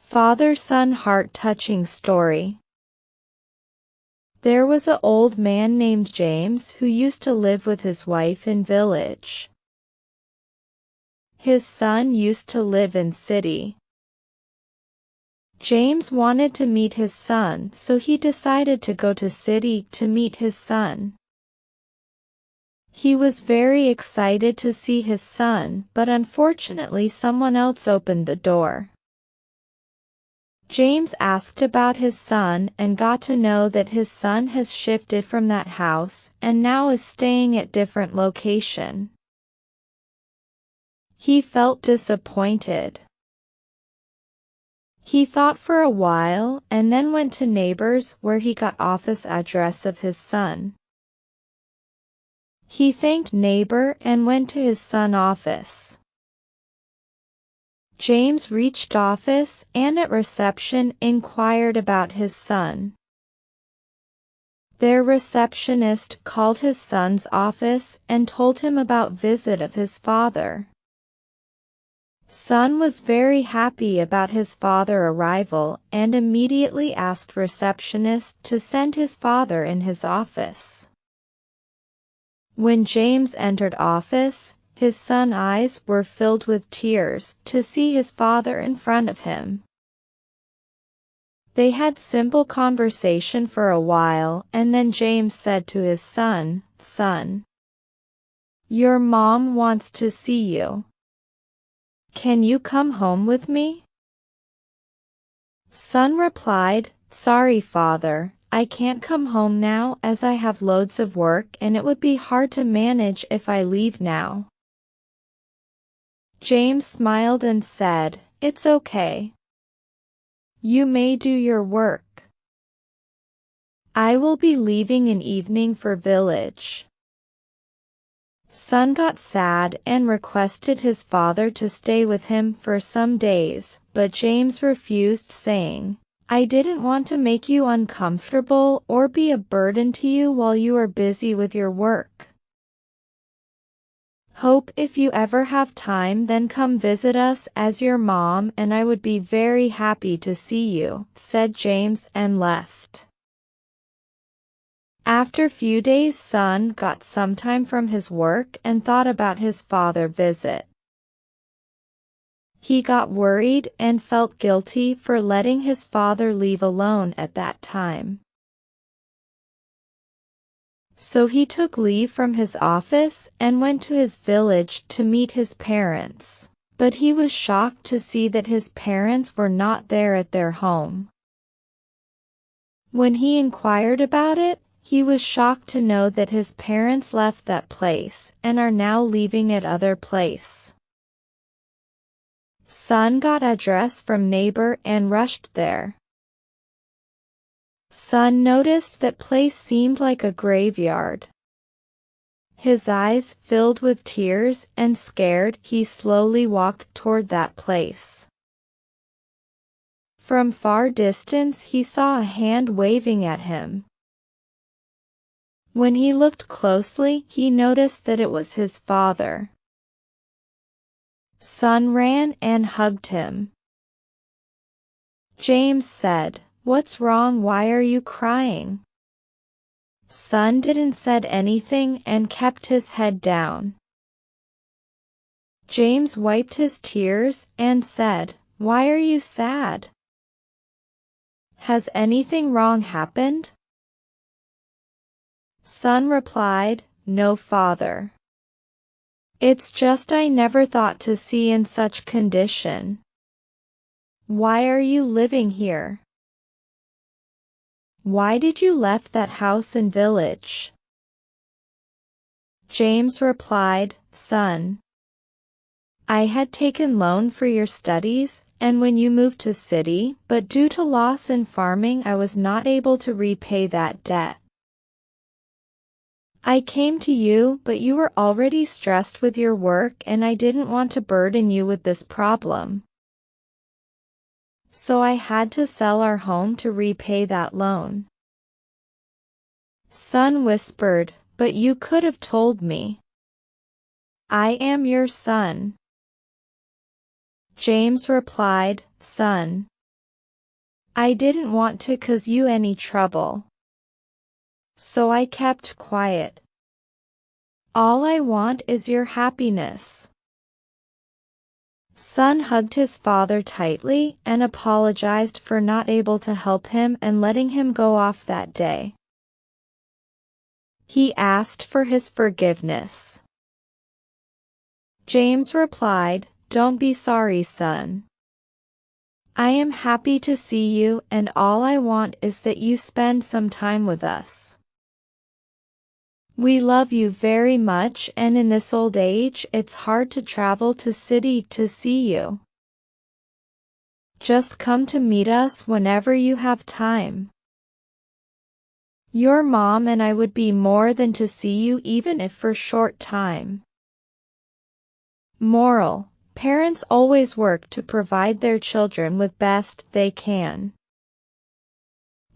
Father-son heart-touching story. There was an old man named James who used to live with his wife in village. His son used to live in city. James wanted to meet his son, so he decided to go to city to meet his son. He was very excited to see his son, but unfortunately someone else opened the door. James asked about his son and got to know that his son has shifted from that house and now is staying at different location. He felt disappointed. He thought for a while and then went to neighbors where he got office address of his son. He thanked neighbor and went to his son office. James reached office and at reception inquired about his son. Their receptionist called his son's office and told him about visit of his father. Son was very happy about his father arrival and immediately asked receptionist to send his father in his office. When James entered office, his son's eyes were filled with tears to see his father in front of him. They had simple conversation for a while and then James said to his son, "Son, your mom wants to see you. Can you come home with me?" Son replied, "Sorry, father, I can't come home now as I have loads of work and it would be hard to manage if I leave now." James smiled and said, "It's okay. You may do your work. I will be leaving in evening for village." Son got sad and requested his father to stay with him for some days, but James refused, saying, "I didn't want to make you uncomfortable or be a burden to you while you are busy with your work. Hope if you ever have time then come visit us as your mom and I would be very happy to see you," said James and left. After few days son got some time from his work and thought about his father visit. He got worried and felt guilty for letting his father leave alone at that time. So he took leave from his office and went to his village to meet his parents, but he was shocked to see that his parents were not there at their home. When he inquired about it, he was shocked to know that his parents left that place and are now leaving at other place. Son got address from neighbor and rushed there. Son noticed that place seemed like a graveyard. His eyes filled with tears and scared, he slowly walked toward that place. From far distance he saw a hand waving at him. When he looked closely, he noticed that it was his father. Son ran and hugged him. James said, "What's wrong? Why are you crying?" Son didn't said anything and kept his head down. James wiped his tears and said, "Why are you sad? Has anything wrong happened?" Son replied, "No, father. It's just I never thought to see in such condition. Why are you living here? Why did you left that house and village?" James replied, "Son, I had taken loan for your studies and when you moved to city, but due to loss in farming I was not able to repay that debt. I came to you, but you were already stressed with your work and I didn't want to burden you with this problem. So I had to sell our home to repay that loan." Son whispered, "But you could have told me. I am your son." James replied, "Son, I didn't want to cause you any trouble, so I kept quiet. All I want is your happiness." Son hugged his father tightly and apologized for not able to help him and letting him go off that day. He asked for his forgiveness. James replied, "Don't be sorry, son. I am happy to see you, and all I want is that you spend some time with us. We love you very much, and in this old age it's hard to travel to city to see you. Just come to meet us whenever you have time. Your mom and I would be more than to see you even if for short time." Moral: parents always work to provide their children with best they can.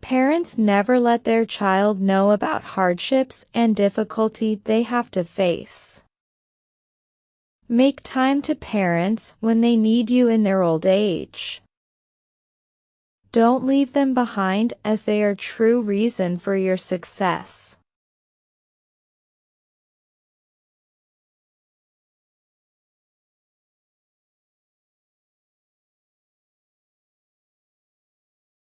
Parents never let their child know about hardships and difficulty they have to face. Make time to parents when they need you in their old age. Don't leave them behind, as they are true reason for your success.